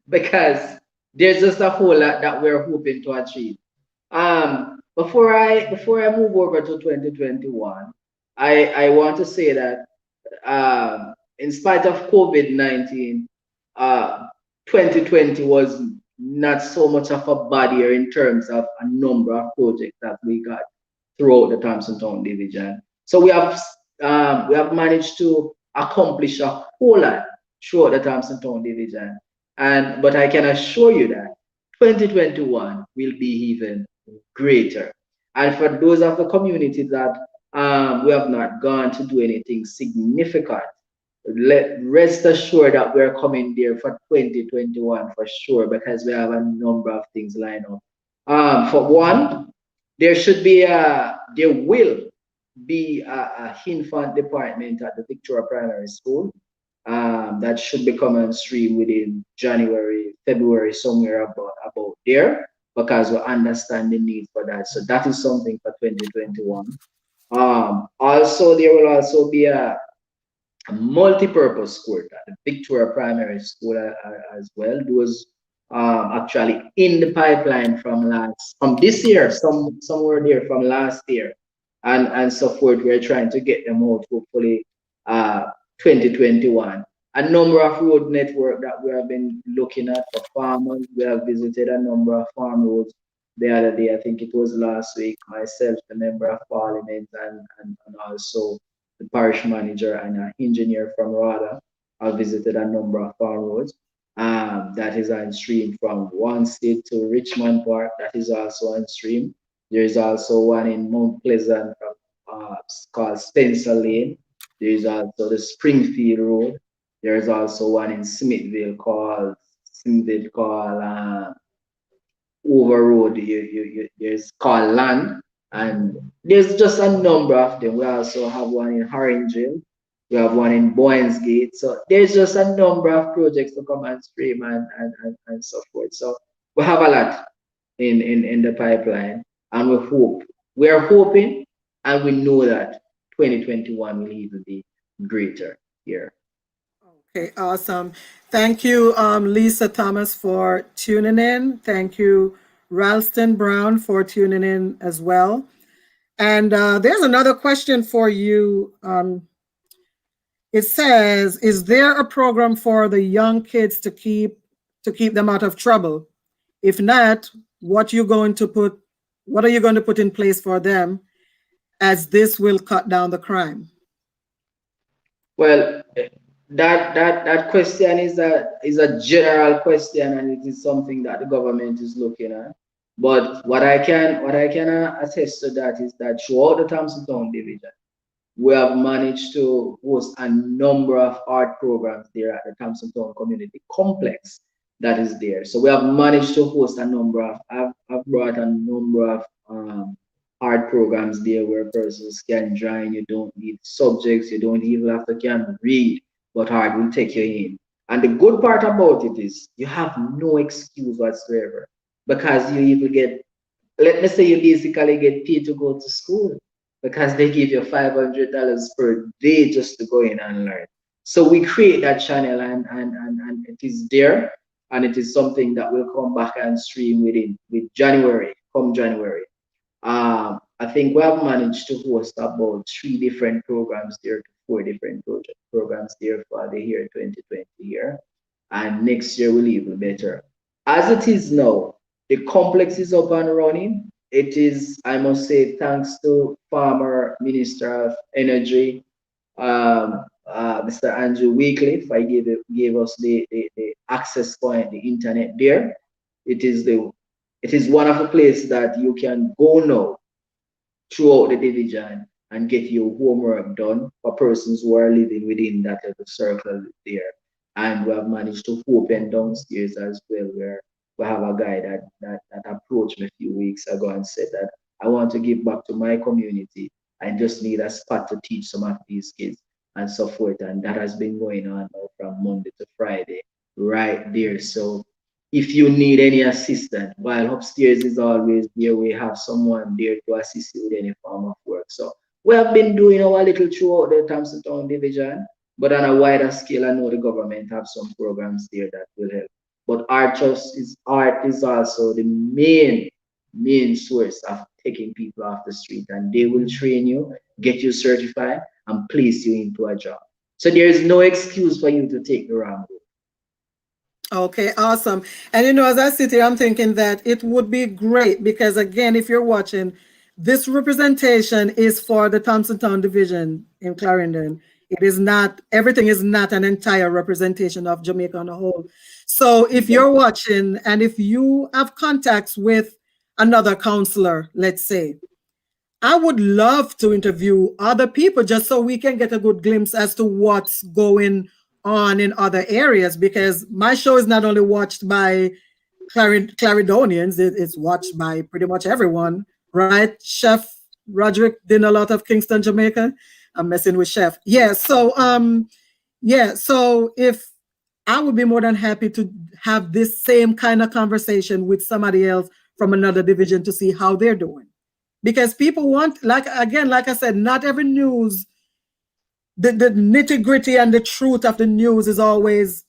because there's just a whole lot that we're hoping to achieve. Before I move over to 2021, I want to say that in spite of COVID-19, uh, 2020 was not so much of a barrier in terms of a number of projects that we got throughout the Thompson Town division. So we have managed to accomplish a whole lot throughout the Thompson Town division. But I can assure you that 2021 will be even greater. And for those of the community that we have not gone to do anything significant, rest assured that we're coming there for 2021 for sure because we have a number of things lined up. For one, there will be a infant department at the Victoria Primary School. That should be coming on stream within January, February, somewhere about there, because we understand the need for that. So that is something for 2021. Also, there will also be a multi-purpose court at the Victoria Primary School as well. Those actually in the pipeline from this year, somewhere there from last year, and so forth. We're trying to get them out hopefully 2021. A number of road network that we have been looking at for farmers. We have visited a number of farm roads the other day. I think it was last week. Myself, the member of parliament, and also the parish manager and an engineer from RADA. I visited a number of farm roads. That is on stream from one state to Richmond Park. That is also on stream. There is also one in Mount Pleasant called Spencer Lane. There is also the Springfield Road. There is also one in Smithville called Overroad. There's Collin, and there's just a number of them. We also have one in Orangeville. We have one in Boynes Gate. So there's just a number of projects to come and stream and so forth. So we have a lot in the pipeline, and we're hoping, and we know that 2021 will even be greater here. Okay, awesome. Thank you, Lisa Thomas, for tuning in. Thank you, Ralston Brown, for tuning in as well. And there's another question for you. It says, "Is there a program for the young kids to keep them out of trouble? If not, what are you going to put in place for them, as this will cut down the crime?" Well, that question is a general question, and it is something that the government is looking at. But what I can attest to that is that throughout the Thompson Town division, we have managed to host a number of art programs there at the Thompson Town Community Complex that is there. So we have managed to host a number of, I've brought a number of art programs there where persons can join. You don't need subjects, you don't even have to can read, but art will take you in. And the good part about it is you have no excuse whatsoever because you even get, let me say, you basically get paid to go to school because they give you $500 per day just to go in and learn. So we create that channel, and it is there, and it is something that will come back and stream with January, come January. I think we have managed to host about 3 different programs there, 4 different programs there for the year 2020 year, and next year will even better. As it is now, the complex is up and running. It is, I must say, thanks to former Minister of Energy, Mr. Andrew Weekly, if I gave us the access point, the internet there. It is the it is one of the places that you can go now throughout the division and get your homework done for persons who are living within that little circle there. And we have managed to open downstairs as well, where we have a guy that approached me a few weeks ago and said that I want to give back to my community. I just need a spot to teach some of these kids and so forth. And that has been going on now from Monday to Friday, right there. So if you need any assistance, while upstairs is always there, we have someone there to assist you with any form of work. So we have been doing our little throughout the Thompson Town division, but on a wider scale, I know the government have some programs there that will help. But art is also the main source of taking people off the street, and they will train you, get you certified, and place you into a job. So there is no excuse for you to take the wrong road. Okay, awesome. And as I sit here, I'm thinking that it would be great because, again, if you're watching, this representation is for the Thompson Town Division in Clarendon. It is not, everything is not an entire representation of Jamaica on a whole. So if you're watching and if you have contacts with another counselor, let's say, I would love to interview other people just so we can get a good glimpse as to what's going on in other areas, because my show is not only watched by Clarendonians, it's watched by pretty much everyone, right? Chef Roderick did a lot of Kingston, Jamaica. I'm messing with Chef. So if I would be more than happy to have this same kind of conversation with somebody else from another division to see how they're doing. Because people want, like I said, not every news, the nitty gritty and the truth of the news is always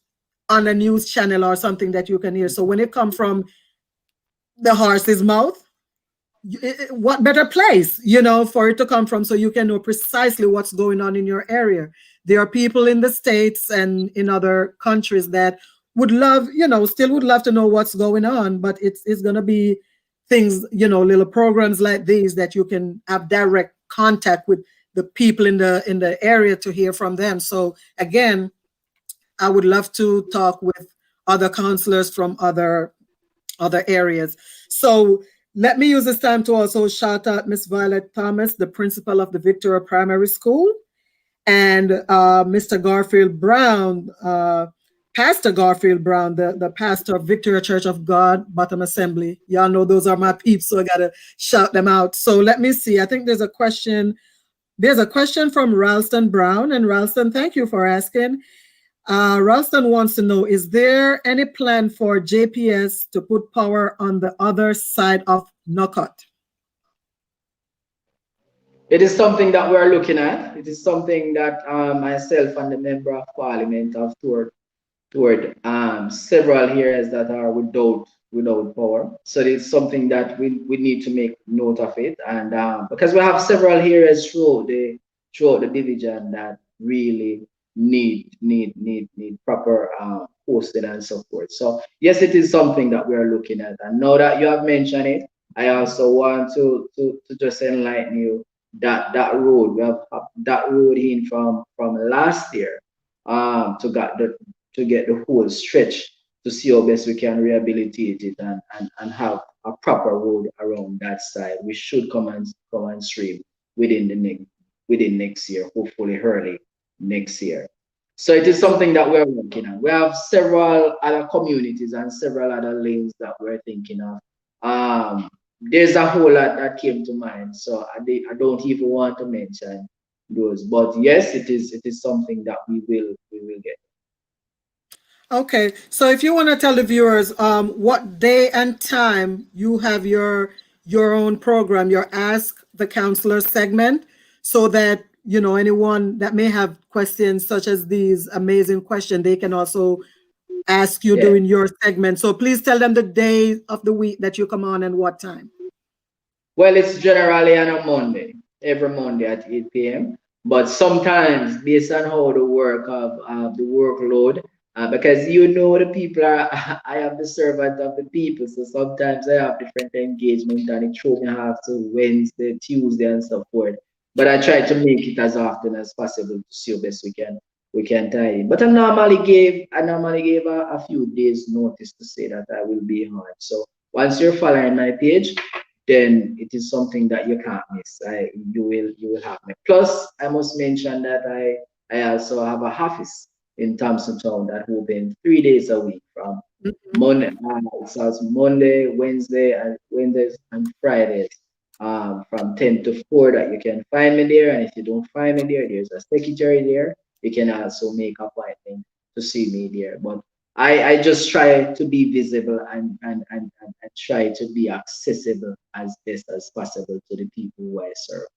on a news channel or something that you can hear. So when it comes from the horse's mouth, what better place, for it to come from so you can know precisely what's going on in your area. There are people in the States and in other countries that would love, still would love to know what's going on, but it's going to be things, little programs like these that you can have direct contact with the people in the area to hear from them. So again, I would love to talk with other counselors from other areas. So let me use this time to also shout out Miss Violet Thomas, the principal of the Victoria Primary School, and Mr. Garfield Brown, Pastor Garfield Brown, the pastor of Victoria Church of God, Bottom Assembly. Y'all know those are my peeps, so I got to shout them out. So let me see. I think there's a question. There's a question from Ralston Brown. And Ralston, thank you for asking. Ralston wants to know, is there any plan for JPS to put power on the other side of Knockout? It is something that we're looking at. It is something that myself and the member of parliament have toward several areas that are without power. So it's something that we need to make note of it, and because we have several areas throughout the division that really need proper hosting and support. So yes, it is something that we are looking at. And now that you have mentioned it, I also want to just enlighten you that that road we have that road in from last year to get the whole stretch to see how best we can rehabilitate it and have a proper road around that side. We should come and stream within next year, hopefully early next year. So it is something that we're working on. We have several other communities and several other lanes that we're thinking of. There's a whole lot that came to mind, so I don't even want to mention those. But yes, it is something that we will get. Okay, so if you want to tell the viewers what day and time you have your own program, your Ask the Counselor segment, so that anyone that may have questions such as these amazing questions, they can also ask you during your segment. So please tell them the day of the week that you come on and what time. Well, it's generally on a Monday, every Monday at 8 p.m. But sometimes, based on how the workload, because the people are, I am the servant of the people, so sometimes I have different engagement and it throws me half to Wednesday, Tuesday, and so forth. But I try to make it as often as possible to see how best we can we can tie in. But I normally gave a few days notice to say that I will be on. So once you're following my page, then it is something that you can't miss. You will have me. Plus, I must mention that I also have a office in Thompson Town that open 3 days a week from Mhm. Monday. It starts Monday, Wednesdays and Fridays. From 10 to 4 that you can find me there. And if you don't find me there, there's a secretary there. You can also make appointment to see me there. But I just try to be visible and try to be accessible as best as possible to the people who I serve.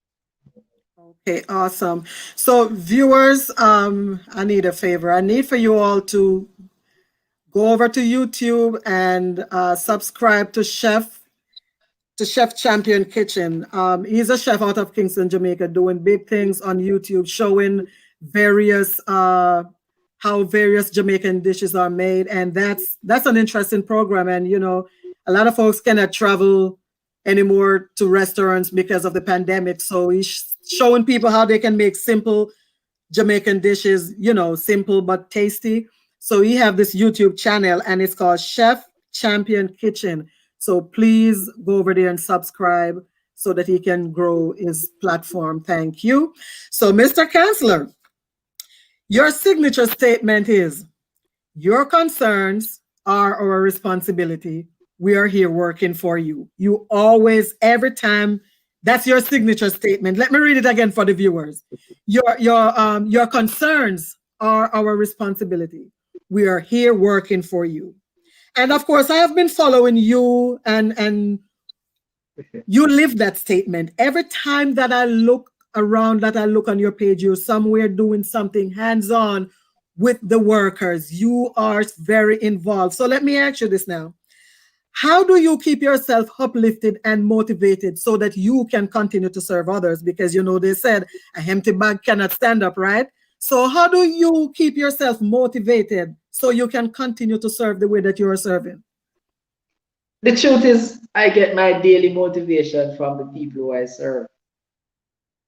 Okay, awesome. So, viewers, I need a favor. I need for you all to go over to YouTube and subscribe to Chef Champion Kitchen. He's a chef out of Kingston, Jamaica, doing big things on YouTube, showing various how various Jamaican dishes are made, and that's an interesting program. And a lot of folks cannot travel anymore to restaurants because of the pandemic, so he's showing people how they can make simple Jamaican dishes, simple but tasty. So he have this YouTube channel and it's called Chef Champion Kitchen. So please go over there and subscribe so that he can grow his platform. Thank you. So, Mr. Chancellor, your signature statement is your concerns are our responsibility. We are here working for you. You always, every time, that's your signature statement. Let me read it again for the viewers. Your concerns are our responsibility. We are here working for you. And of course, I have been following you, and you live that statement. Every time that I look around, that I look on your page, you're somewhere doing something hands-on with the workers. You are very involved. So let me ask you this now. How do you keep yourself uplifted and motivated so that you can continue to serve others? Because they said a empty bag cannot stand up, right? So how do you keep yourself motivated so you can continue to serve the way that you are serving? The truth is, I get my daily motivation from the people who I serve.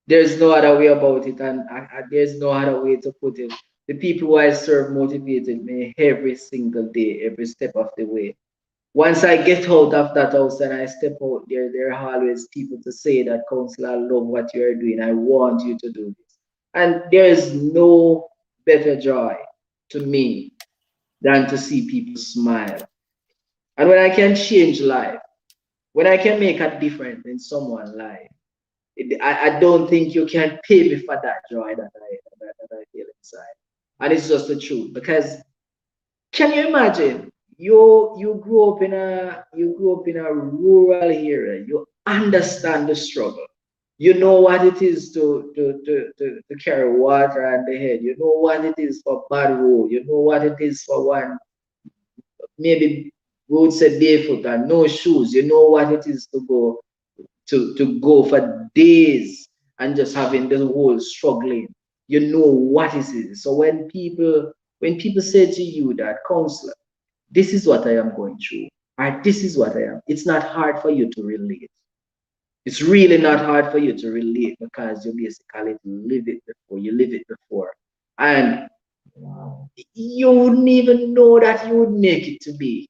There's no other way about it, and there's no other way to put it. The people who I serve motivated me every single day, every step of the way. Once I get out of that house and I step out there, there are always people to say that, Council, I love what you are doing. I want you to do this. And there is no better joy to me than to see people smile. And when I can change life, when I can make a difference in someone's life, I don't think you can pay me for that joy that I feel inside. And it's just the truth. Because can you imagine? You grew up in a rural area. You understand the struggle. You know what it is to carry water on the head. You know what it is for bad road. You know what it is for one maybe road said barefoot and no shoes. You know what it is to go for days and just having the whole struggling. You know what it is. So when people say to you that, Counselor, this is what I am going through, or this is what I am, it's not hard for you to relate. It's really not hard for you to relate because you basically live it before. You live it before. And you wouldn't even know that you would make it to be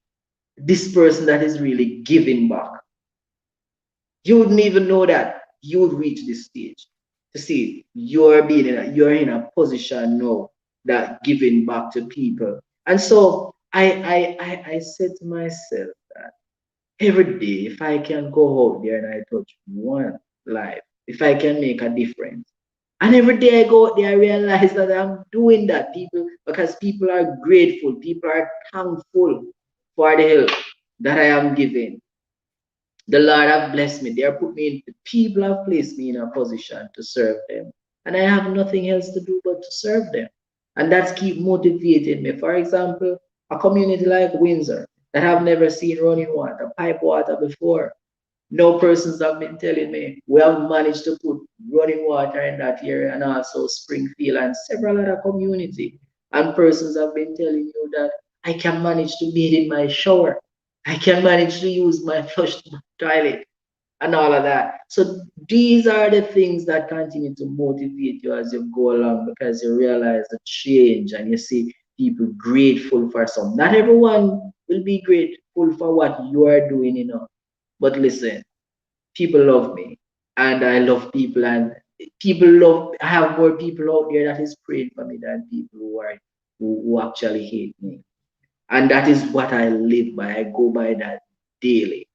this person that is really giving back. You wouldn't even know that you would reach this stage to see you're in a position now that giving back to people. And so I said to myself that every day, if I can go out there and I touch one life, if I can make a difference. And every day I go out there, I realize that I'm doing that, people, because people are grateful, people are thankful for the help that I am giving. The Lord have blessed me. They have put me in, the people have placed me in a position to serve them. And I have nothing else to do but to serve them. And that's keep motivating me. For example, a community like Windsor that have never seen running water, pipe water before. No persons have been telling me we have managed to put running water in that area and also Springfield and several other community. And persons have been telling you that I can manage to bathe in my shower. I can manage to use my flush toilet. and all of that. So these are the things that continue to motivate you as you go along because you realize the change and you see people grateful for some. Not everyone will be grateful for what you are doing, But listen, people love me and I love people and people love I have more people out there that is praying for me than people who actually hate me. And that is what I live by. I go by that daily.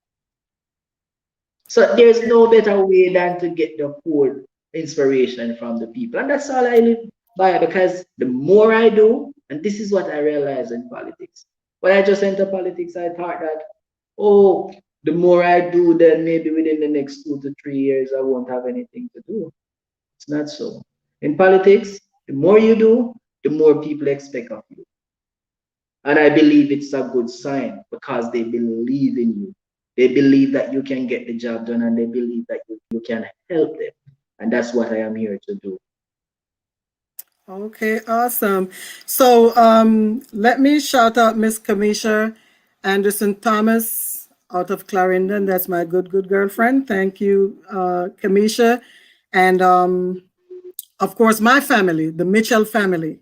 So there's no better way than to get the whole inspiration from the people. And that's all I live by because the more I do, and this is what I realized in politics. When I just entered politics, I thought that, oh, the more I do, then maybe within the next 2 to 3 years, I won't have anything to do. It's not so. In politics, the more you do, the more people expect of you. And I believe it's a good sign because they believe in you. They believe that you can get the job done and they believe that you can help them. And that's what I am here to do. Okay, awesome. So let me shout out Miss Kamisha Anderson Thomas out of Clarendon. That's my good girlfriend. Thank you, Kamisha. And of course, my family, the Mitchell family.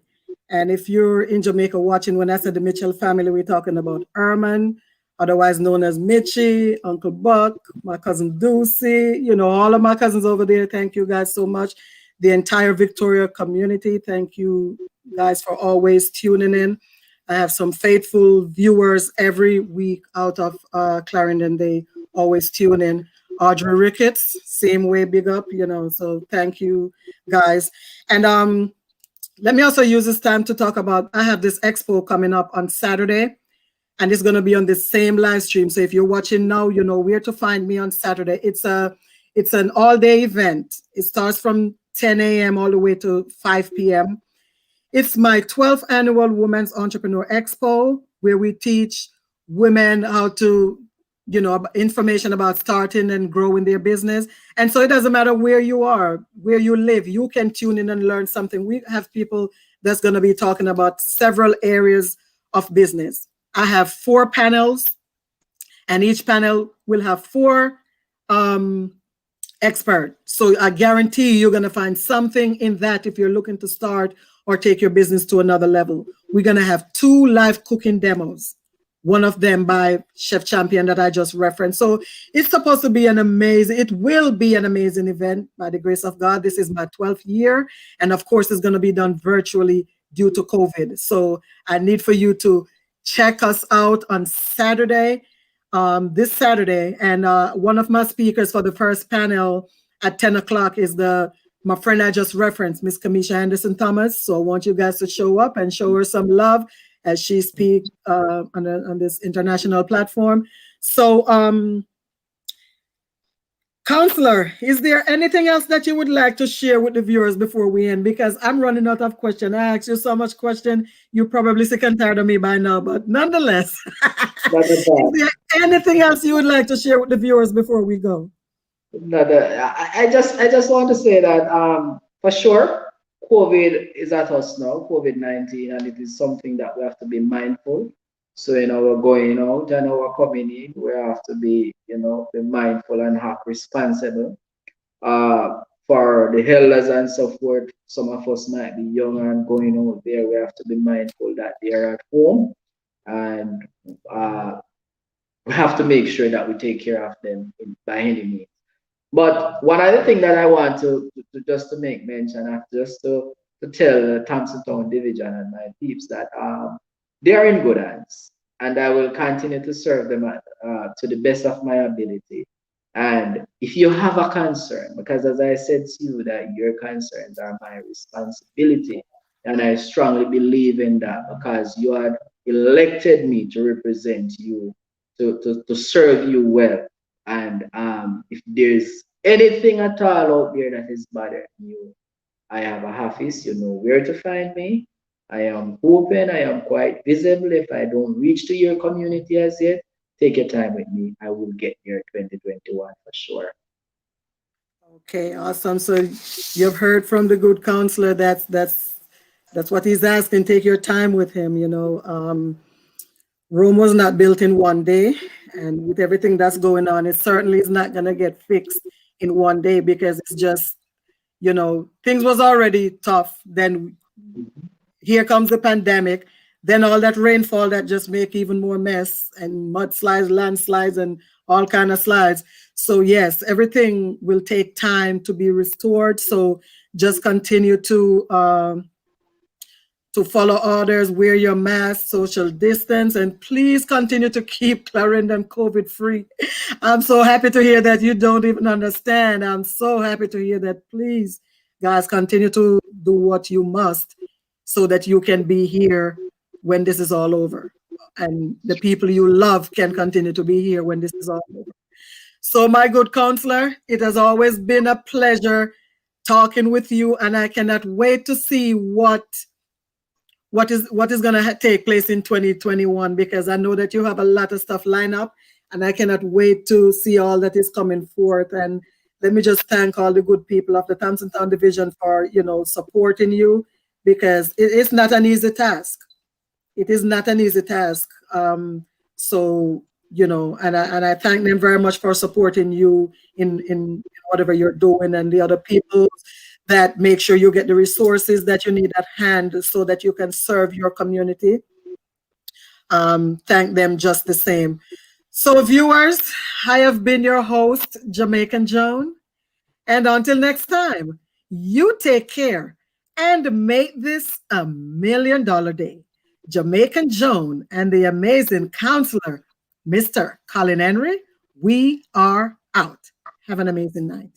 And if you're in Jamaica watching, when I said the Mitchell family, we're talking about Herman, otherwise known as Mitchie, Uncle Buck, my cousin Deucey, all of my cousins over there. Thank you guys so much. The entire Victoria community, thank you guys for always tuning in. I have some faithful viewers every week out of Clarendon. They always tune in. Audrey Ricketts, same way, big up, so thank you guys. And let me also use this time to talk about, I have this expo coming up on Saturday, and it's going to be on the same live stream. So if you're watching now, you know where to find me on Saturday. It's an all-day event. It starts from 10 a.m. all the way to 5 p.m. It's my 12th annual Women's Entrepreneur Expo, where we teach women how to, information about starting and growing their business. And so it doesn't matter where you are, where you live, you can tune in and learn something. We have people that's going to be talking about several areas of business. I have 4 panels, and each panel will have 4 expert. So I guarantee you're going to find something in that if you're looking to start or take your business to another level. We're going to have 2 live cooking demos, one of them by Chef Champion that I just referenced. So it's supposed to be it will be an amazing event by the grace of God. This is my 12th year. And of course, it's going to be done virtually due to COVID. So I need for you to check us out on Saturday, this Saturday. And one of my speakers for the first panel at 10 o'clock is my friend I just referenced, Miss Kamisha Anderson Thomas. So I want you guys to show up and show her some love as she speaks on this international platform. So, Counselor, is there anything else that you would like to share with the viewers before we end? Because I'm running out of questions. I asked you so much question, you're probably sick and tired of me by now, but nonetheless, Not at is there anything else you would like to share with the viewers before we go? I just want to say that for sure, COVID is at us now, COVID-19, and it is something that we have to be mindful. So, we're going out and we're coming in, we have to be mindful and act responsible. For the elders and so forth, some of us might be young and going out there. We have to be mindful that they are at home, and we have to make sure that we take care of them by any means. But one other thing that I want to just to make mention of, just to tell the Thompson Town Division and my peeps that they are in good hands, and I will continue to serve them to the best of my ability. And if you have a concern, because as I said to you, that your concerns are my responsibility, and I strongly believe in that because you had elected me to represent you, to serve you well. And if there's anything at all out there that is bothering you, I have a office, you know where to find me. I am open, I am quite visible. If I don't reach to your community as yet, take your time with me. I will get there 2021 for sure. Okay, awesome. So you've heard from the good counselor. That's what he's asking. Take your time with him. Rome was not built in one day, and with everything that's going on, it certainly is not going to get fixed in one day because it's just, things was already tough. Then here comes the pandemic, then all that rainfall that just make even more mess and mudslides, landslides, and all kind of slides. So yes, everything will take time to be restored. So just continue to follow orders, wear your mask, social distance, and please continue to keep Clarendon COVID free. I'm so happy to hear that you don't even understand. I'm so happy to hear that. Please, guys, continue to do what you must so that you can be here when this is all over. And the people you love can continue to be here when this is all over. So, my good counselor, it has always been a pleasure talking with you, and I cannot wait to see what is going to take place in 2021, because I know that you have a lot of stuff lined up, and I cannot wait to see all that is coming forth. And let me just thank all the good people of the Thompson Town Division for supporting you, because it's not an easy task. It is not an easy task. So and I thank them very much for supporting you in whatever you're doing, and the other people that make sure you get the resources that you need at hand so that you can serve your community. Thank them just the same. So viewers, I have been your host, Jamaican Joan. And until next time, you take care and make this $1,000,000 day. Jamaican Joan and the amazing counselor, Mr. Collin Henry, we are out. Have an amazing night.